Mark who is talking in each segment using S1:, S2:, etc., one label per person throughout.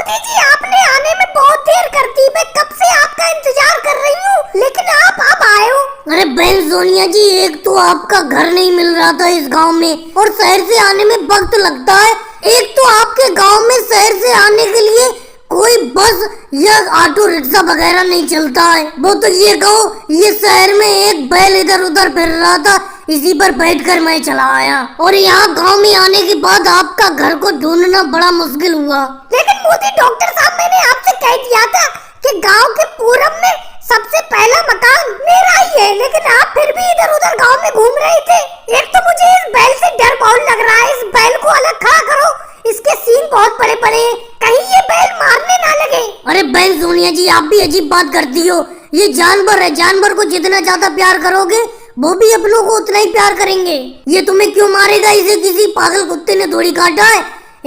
S1: मोदी जी आपने आने में बहुत देर कर दी। मैं कब से आपका इंतजार कर रही हूँ, लेकिन आप अब आए हो।
S2: अरे बहन सोनिया जी, एक तो आपका घर नहीं मिल रहा था इस गांव में और शहर से आने में वक्त लगता है। एक तो आपके गांव में शहर से आने के लिए कोई बस या ऑटो रिक्शा वगैरह नहीं चलता है। वो तो ये कहो, ये शहर में एक बैल इधर उधर फिर रहा था, इसी पर बैठकर मैं चला आया। और यहाँ गांव में आने के बाद आपका घर को ढूंढना बड़ा मुश्किल हुआ।
S1: लेकिन मोदी डॉक्टर साहब, मैंने आपसे कह दिया था कि गांव के पूरब में सबसे पहला मकान मेरा ही है, लेकिन आप फिर भी इधर उधर गांव में घूम रहे थे। एक तो मुझे इस बैल से डर बहुत लग रहा है। इस बैल को अलग खड़ा करो, इसके सींग बहुत बड़े बड़े हैं, कहीं ये बैल मारने ना लगे।
S2: अरे बहन सोनिया जी, आप भी अजीब बात करती हो। ये जानवर है, जानवर को जितना ज्यादा प्यार करोगे वो भी अपनों को उतना ही प्यार करेंगे। ये तुम्हें क्यों मारेगा? इसे किसी पागल कुत्ते ने थोड़ी काटा है।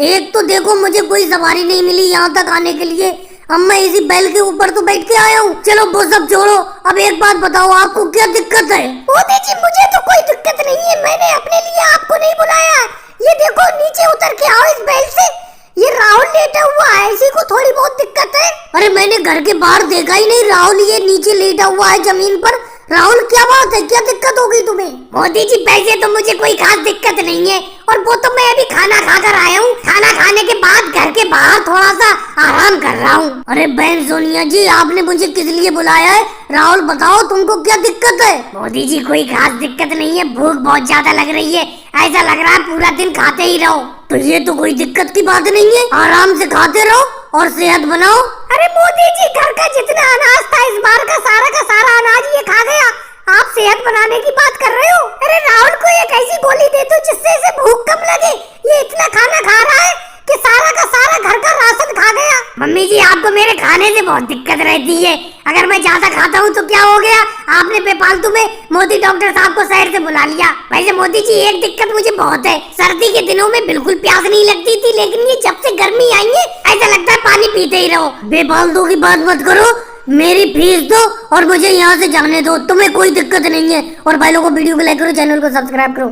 S2: एक तो देखो, मुझे कोई सवारी नहीं मिली यहाँ तक आने के लिए, अब मैं इसी बैल के ऊपर तो बैठ के आया हूँ। चलो वो सब छोड़ो, अब एक बात बताओ, आपको क्या दिक्कत है?
S1: मोदी जी मुझे तो कोई दिक्कत नहीं है, मैंने अपने लिए आपको नहीं बुलाया। ये देखो, नीचे उतर के आओ इस बैल से। ये राहुल लेटा हुआ है, इसी को थोड़ी बहुत दिक्कत है।
S2: अरे मैंने घर के बाहर देखा ही नहीं राहुल ये नीचे लेटा हुआ है जमीन पर। राहुल क्या बात है, क्या दिक्कत हो गई तुम्हें?
S1: मोदी जी वैसे तो मुझे कोई खास दिक्कत नहीं है, और वो तो मैं अभी खाना खाकर आया हूँ। खाना खाने के बाद घर के बाहर थोड़ा सा आराम कर रहा हूँ।
S2: अरे बहन सोनिया जी, आपने मुझे किस लिए बुलाया है? राहुल बताओ, तुमको क्या दिक्कत है?
S1: मोदी जी कोई खास दिक्कत नहीं है, भूख बहुत ज्यादा लग रही है, ऐसा लग रहा है पूरा दिन खाते ही रहो।
S2: तो ये तो कोई दिक्कत की बात नहीं है, आराम से खाते रहो और सेहत बनाओ।
S1: अरे मोदी जी, घर का जितना अनाज था इस बार का सारा अनाज ये खा गया। आप सेहत बनाने की बात कर रहे हो? अरे राहुल को एक ऐसी गोली दे दो जिससे इसे भूख कम लगे। ये इतना खाना खा रहा है कि सारा का सारा घर का राशन खा गया। मम्मी जी, आपको मेरे खाने से बहुत दिक्कत रहती है। अगर मैं ज्यादा खाता हूँ तो क्या हो गया? आपने बेफालतू में मोदी डॉक्टर साहब को शहर से बुला लिया। वैसे मोदी जी एक दिक्कत मुझे बहुत है, सर्दी के दिनों में बिल्कुल प्यास नहीं लगती थी, लेकिन ये जब से गर्मी आई है ऐसा लगता है पानी पीते ही रहो।
S2: बेफालतू की बात मत करो, मेरी फीस दो और मुझे यहाँ से जाने दो, तुम्हें कोई दिक्कत नहीं है। और भाई लोगों को वीडियो को लाइक करो, चैनल को सब्सक्राइब करो।